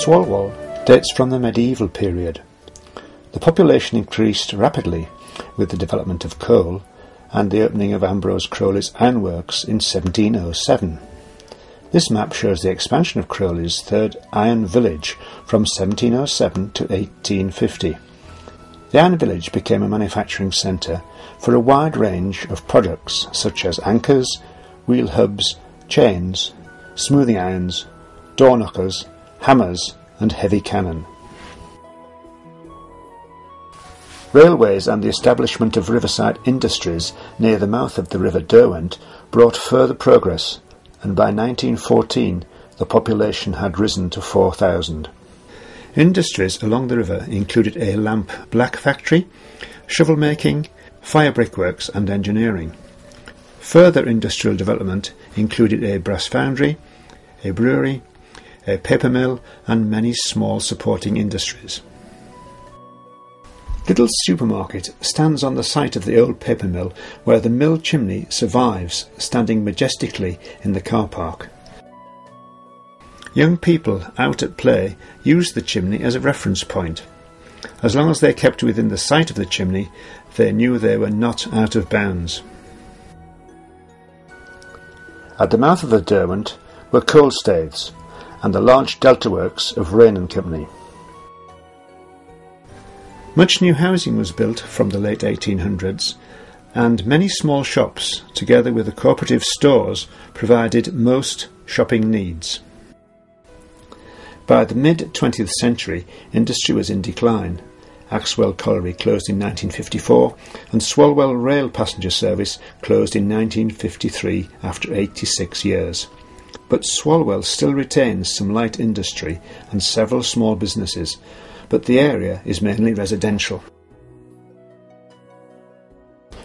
Swalwell dates from the medieval period. The population increased rapidly with the development of coal and the opening of Ambrose Crowley's ironworks in 1707. This map shows the expansion of Crowley's third iron village from 1707 to 1850. The iron village became a manufacturing centre for a wide range of products such as anchors, wheel hubs, chains, smoothing irons, door knockers, hammers and heavy cannon. Railways and the establishment of riverside industries near the mouth of the River Derwent brought further progress, and by 1914 the population had risen to 4,000. Industries along the river included a lamp black factory, shovel making, fire brickworks and engineering. Further industrial development included a brass foundry, a brewery, a paper mill and many small supporting industries. Little Supermarket stands on the site of the old paper mill where the mill chimney survives, standing majestically in the car park. Young people out at play used the chimney as a reference point. As long as they kept within the sight of the chimney, they knew they were not out of bounds. At the mouth of the Derwent were coal staiths and the large delta works of Rain and Company. Much new housing was built from the late 1800s, and many small shops, together with the cooperative stores, provided most shopping needs. By the mid-20th century, industry was in decline. Axwell Colliery closed in 1954, and Swalwell Rail passenger service closed in 1953 after 86 years. But Swalwell still retains some light industry and several small businesses, but the area is mainly residential.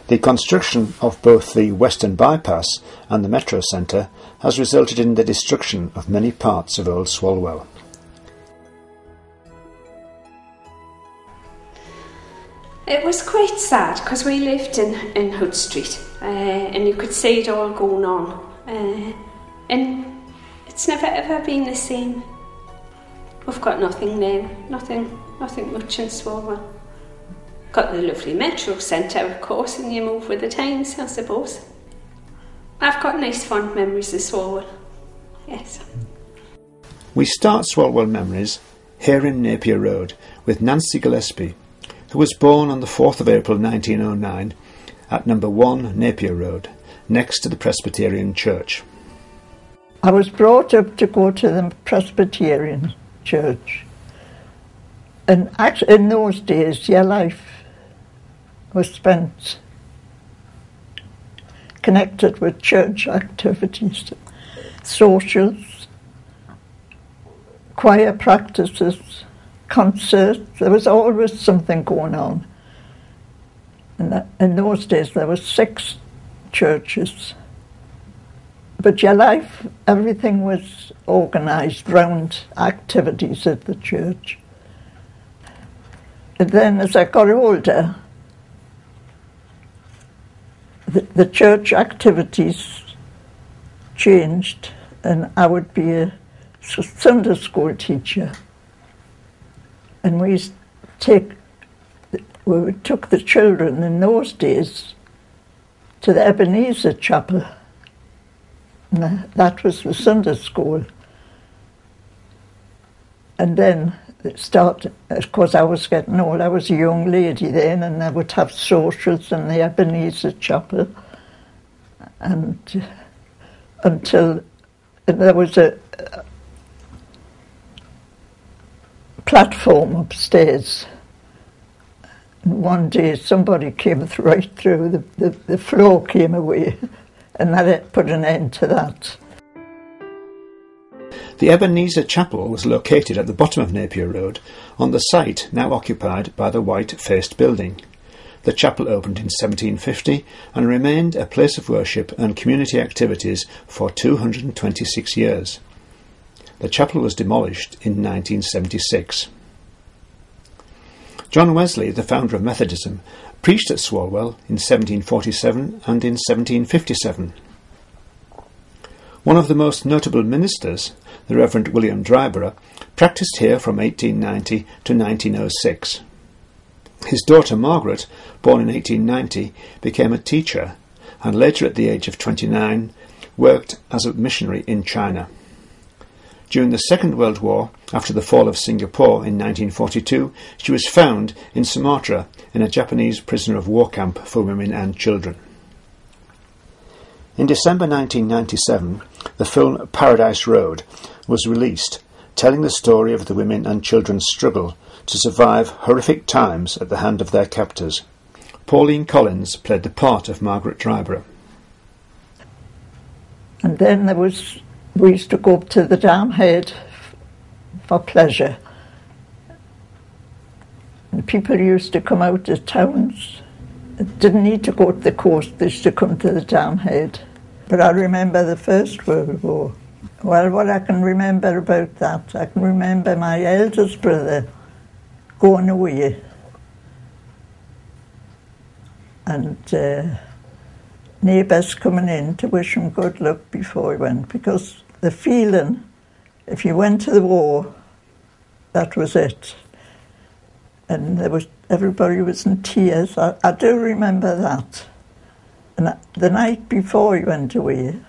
The construction of both the Western Bypass and the Metro Centre has resulted in the destruction of many parts of Old Swalwell. It was quite sad because we lived in Hood Street and you could see it all going on, and it's never ever been the same. We've got nothing now, nothing much in Swalwell. Got the lovely Metro Centre, of course, and you move with the times, I suppose. I've got nice fond memories of Swalwell, yes. We start Swalwell Memories here in Napier Road with Nancy Gillespie, who was born on the 4th of April 1909 at number 1 Napier Road, next to the Presbyterian Church. I was brought up to go to the Presbyterian Church, and actually in those days your life was spent connected with church activities, socials, choir practices, concerts. There was always something going on. And in those days there were 6 churches. But your life, everything was organised round activities at the church. And then as I got older, the church activities changed, and I would be a Sunday school teacher. And we took the children in those days to the Ebenezer Chapel. And that was the Sunday school. And then it started, of course I was getting old, I was a young lady then, and I would have socials in the Ebenezer Chapel. And until there was a platform upstairs. And one day somebody came right through, the floor came away, and that put an end to that. The Ebenezer Chapel was located at the bottom of Napier Road, on the site now occupied by the white-faced building. The chapel opened in 1750 and remained a place of worship and community activities for 226 years. The chapel was demolished in 1976. John Wesley, the founder of Methodism, preached at Swalwell in 1747 and in 1757. One of the most notable ministers, the Reverend William Dryborough, practised here from 1890 to 1906. His daughter Margaret, born in 1890, became a teacher and later at the age of 29 worked as a missionary in China. During the Second World War, after the fall of Singapore in 1942, she was found in Sumatra in a Japanese prisoner of war camp for women and children. In December 1997, the film Paradise Road was released, telling the story of the women and children's struggle to survive horrific times at the hand of their captors. Pauline Collins played the part of Margaret Dryborough. And then we used to go up to the dam head for pleasure. And people used to come out of towns. It didn't need to go to the coast, they used to come to the dam head. But I remember the First World War. Well, what I can remember about that, I can remember my eldest brother going away. And neighbours coming in to wish him good luck before he went, because the feeling, if you went to the war, that was it. And everybody was in tears. I do remember that. And the night before he went away,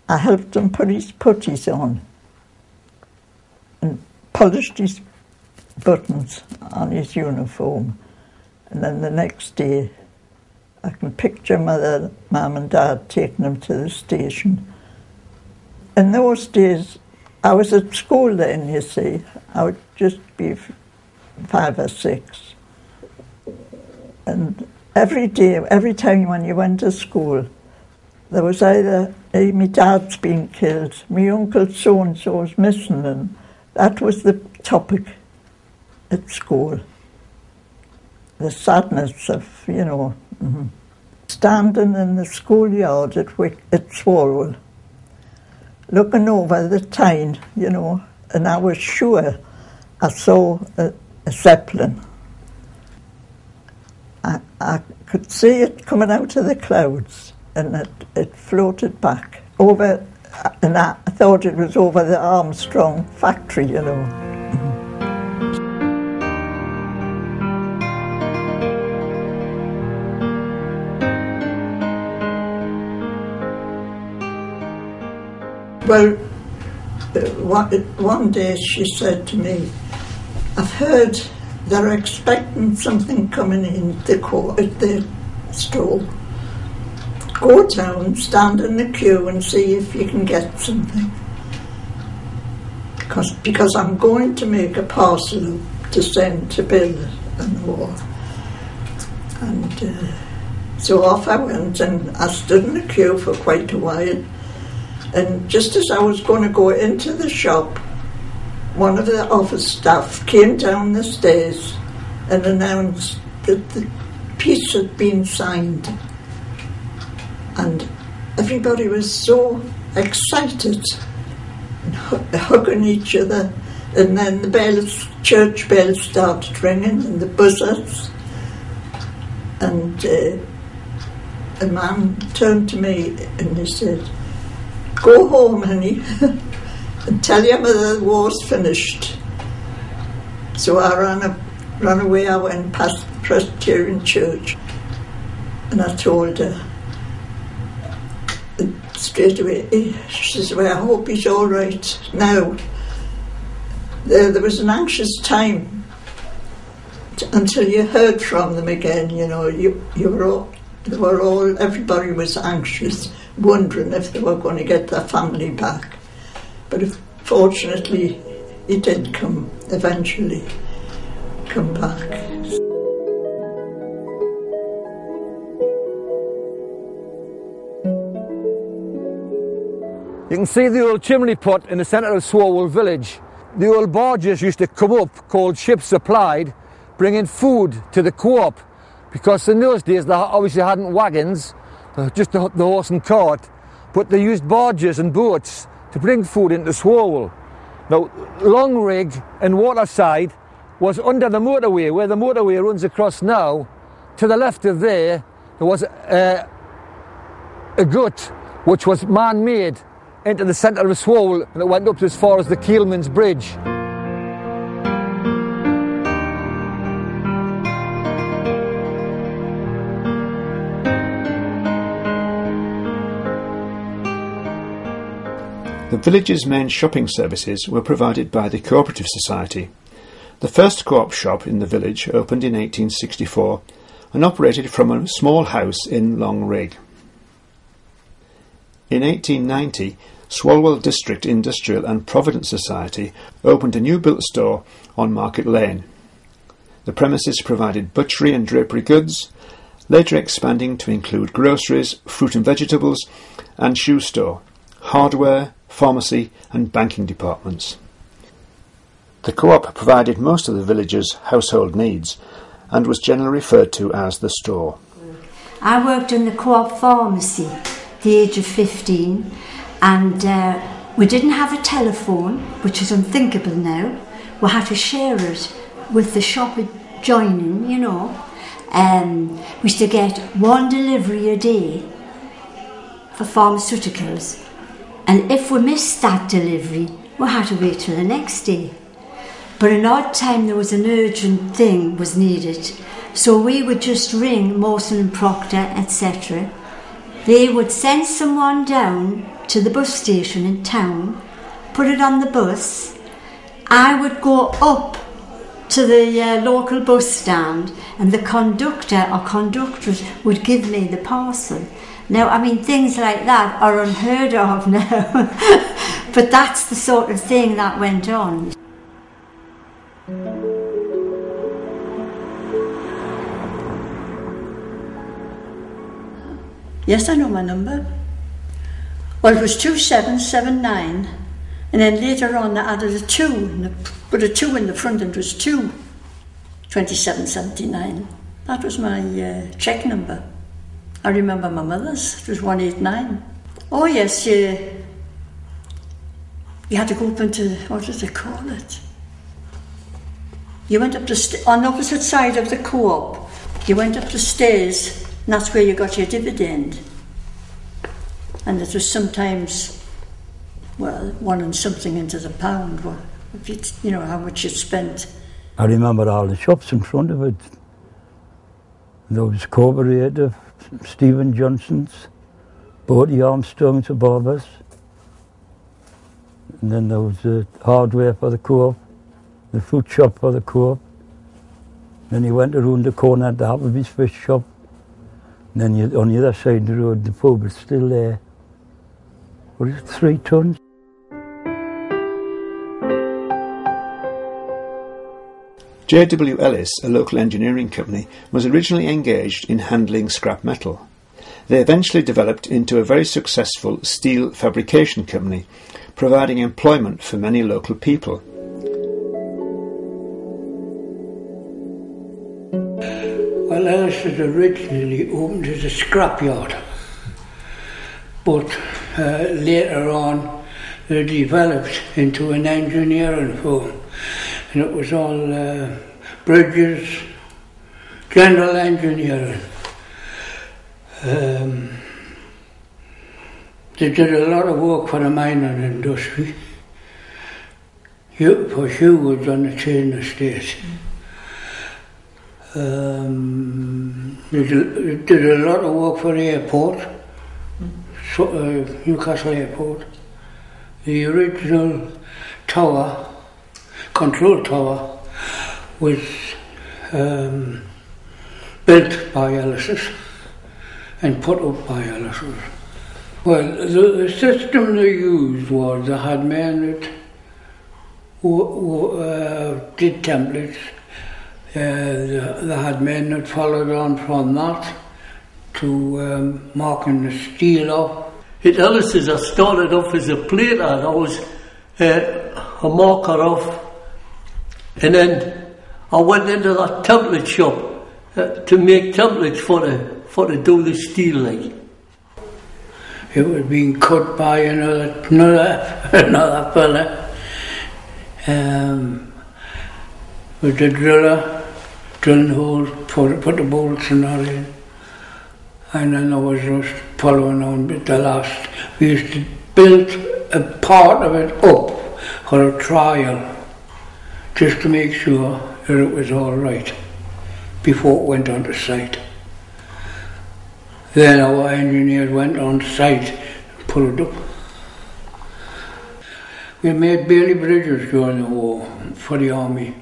I helped him put his puttees on and polished his buttons on his uniform. And then the next day, I can picture Mum and Dad taking him to the station. In those days, I was at school then, you see. I would just be 5 or 6. And every day, every time when you went to school, there was either, hey, my dad's been killed, my uncle so-and-so's missing, and that was the topic at school. The sadness of, you know, standing in the schoolyard at Swalwell, looking over the Tyne, you know, and I was sure I saw a Zeppelin. I could see it coming out of the clouds, and it floated back over, and I thought it was over the Armstrong factory, you know. Well, one day she said to me, I've heard they're expecting something coming in at the store. Go down, stand in the queue and see if you can get something. Because I'm going to make a parcel to send to Bill and the war. And so off I went, and I stood in the queue for quite a while. And just as I was going to go into the shop, one of the office staff came down the stairs and announced that the piece had been signed. And everybody was so excited and hugging each other. And then the church bells started ringing and the buzzers. And a man turned to me and he said, "Go home, honey, and tell your mother the war's finished." So I ran away. I went past the Presbyterian church, and I told her. And straight away, she says, "Well, I hope he's all right now." There was an anxious time until you heard from them again. You know, everybody was anxious, wondering if they were going to get their family back. But fortunately, he did eventually come back. You can see the old chimney pot in the centre of Swalwell village. The old barges used to come up, called ships supplied, bringing food to the co-op, because in those days they obviously hadn't wagons, just the horse and cart, but they used barges and boats to bring food into Swalwell. Now, Long Rig and Waterside was under the motorway, where the motorway runs across now. To the left of there was a gut which was man-made into the centre of Swalwell, and it went up as far as the Keelman's Bridge. The village's main shopping services were provided by the Cooperative Society. The first co-op shop in the village opened in 1864 and operated from a small house in Long Rig. In 1890, Swalwell District Industrial and Providence Society opened a new built store on Market Lane. The premises provided butchery and drapery goods, later expanding to include groceries, fruit and vegetables, and shoe store, hardware, pharmacy and banking departments. The co-op provided most of the village's household needs and was generally referred to as the store. I worked in the co-op pharmacy at the age of 15, and we didn't have a telephone, which is unthinkable now. We had to share it with the shop adjoining, you know. We used to get one delivery a day for pharmaceuticals, and if we missed that delivery, we had to wait till the next day. But an odd time there was an urgent thing was needed, so we would just ring Mawson and Proctor, etc. They would send someone down to the bus station in town, put it on the bus. I would go up to the local bus stand, and the conductor or conductress would give me the parcel. Now, I mean, things like that are unheard of now, but that's the sort of thing that went on. Yes, I know my number. Well, it was 2779, and then later on I added a 2, put a 2 in the front, and it was 2779. That was my cheque number. I remember my mother's, it was 189. Oh yes, you had to go up into, what did they call it? You went up on the opposite side of the co-op, you went up the stairs, and that's where you got your dividend. And it was sometimes, well, 1 and something into the pound, if you know how much you'd spent. I remember all the shops in front of it. There was Corporator, Stephen Johnson's, Bodie Armstrong's above us. And then there was the hardware for the co-op, the fruit shop for the co-op. Then you went around the corner to Appleby's fish shop. And then on the other side of the road, the pub is still there. What is it, 3 tons? J.W. Ellis, a local engineering company, was originally engaged in handling scrap metal. They eventually developed into a very successful steel fabrication company, providing employment for many local people. Well, Ellis was originally opened as a scrapyard, but later on they developed into an engineering firm, and it was all bridges, general engineering. They did a lot of work for the mining industry. For Hugh was on the chain estate. They did a lot of work for the airport, Newcastle Airport. The original tower, control tower, was built by Ellis's and put up by Ellis's. Well, the system they used was they had men that did templates. They had men that followed on from that to marking the steel up. At Ellis's I started off as a plater. I was a marker off, and then I went into that template shop to make templates for to do the steel like. It was being cut by another fella with the driller, drilling holes, put the bolts and all in. And then I was just following on with the last. We used to build a part of it up for a trial, just to make sure that it was all right before it went on to site. Then our engineers went on site and put it up. We made Bailey bridges during the war for the army.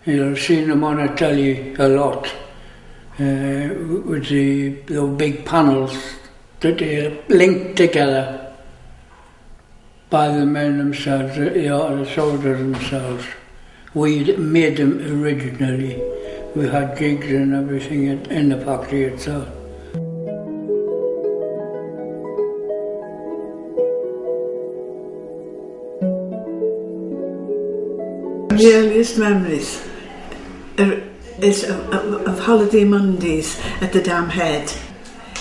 You'll have seen them on the telly a lot, with the big panels that they linked together by the men themselves, the soldiers themselves. We made them originally. We had jigs and everything in the factory itself. The earliest memories is of holiday Mondays at the Dam Head.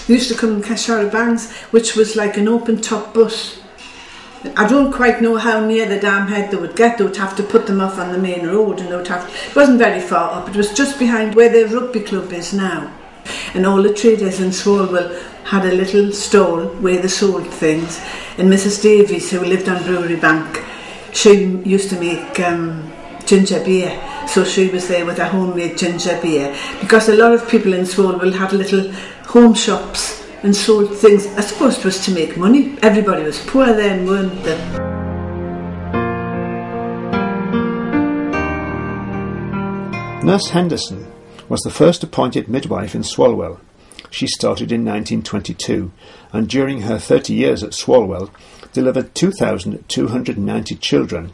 We used to come in Cashara Banks, which was like an open top bus. I don't quite know how near the Dam Head they would get. They would have to put them off on the main road, and it wasn't very far up. It was just behind where the rugby club is now. And all the traders in Swalwell had a little stall where they sold things. And Mrs Davies, who lived on Brewery Bank, she used to make ginger beer. So she was there with her homemade ginger beer. Because a lot of people in Swalwell had little home shops and sold things. I suppose it was to make money. Everybody was poor then, weren't they? Nurse Henderson was the first appointed midwife in Swalwell. She started in 1922 and during her 30 years at Swalwell delivered 2,290 children,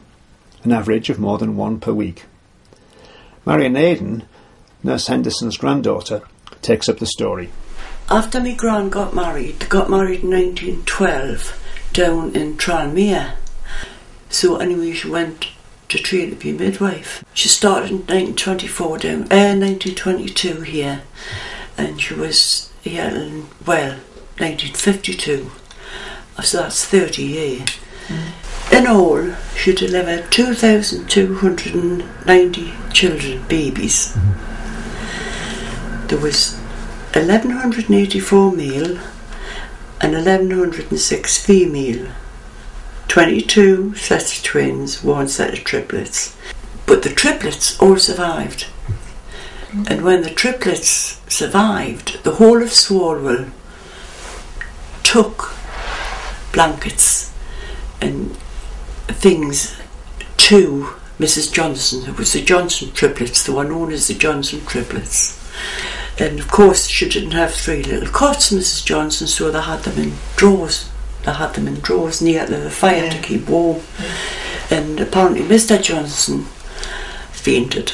an average of more than one per week. Marion Aidan, Nurse Henderson's granddaughter, takes up the story. After my gran got married in 1912 down in Tranmere. So anyway, she went to train to be a midwife. She started in 1922 here, and she was here in, 1952. So that's 30 years. In all, she delivered 2,290 children, babies. There was 1,184 male and 1,106 female. 22 sets of twins, one set of triplets. But the triplets all survived. And when the triplets survived, the whole of Swalwell took blankets and things to Mrs Johnson, who was the Johnson triplets, the one known as the Johnson triplets. And of course she didn't have 3 little cots, Mrs Johnson, so they had them in drawers. They had them in drawers near the fire to keep warm. And apparently Mr Johnson fainted.